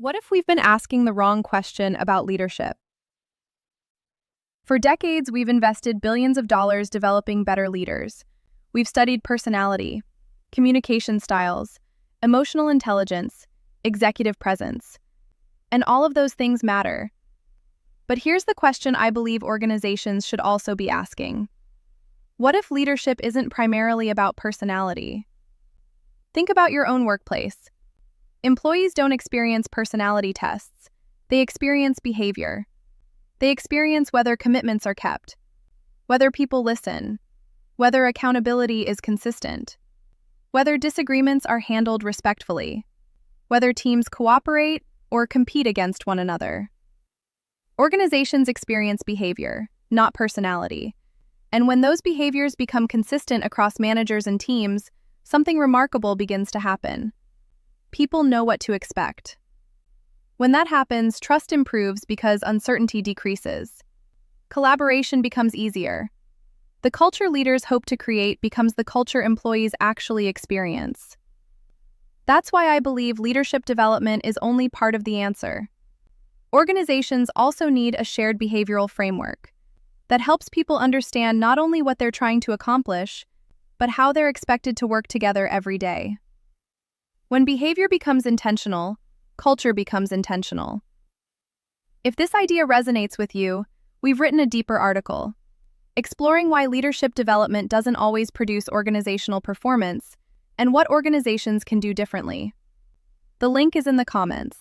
What if we've been asking the wrong question about leadership? For decades, we've invested billions of dollars developing better leaders. We've studied personality, communication styles, emotional intelligence, executive presence. And all of those things matter. But here's the question I believe organizations should also be asking. What if leadership isn't primarily about personality? Think about your own workplace. Employees don't experience personality tests. They experience behavior. They experience whether commitments are kept, whether people listen, whether accountability is consistent, whether disagreements are handled respectfully, whether teams cooperate or compete against one another. Organizations experience behavior, not personality. And when those behaviors become consistent across managers and teams, something remarkable begins to happen. People know what to expect. When that happens, trust improves because uncertainty decreases. Collaboration becomes easier. The culture leaders hope to create becomes the culture employees actually experience. That's why I believe leadership development is only part of the answer. Organizations also need a shared behavioral framework that helps people understand not only what they're trying to accomplish, but how they're expected to work together every day. When behavior becomes intentional, culture becomes intentional. If this idea resonates with you, we've written a deeper article, exploring why leadership development doesn't always produce organizational performance and what organizations can do differently. The link is in the comments.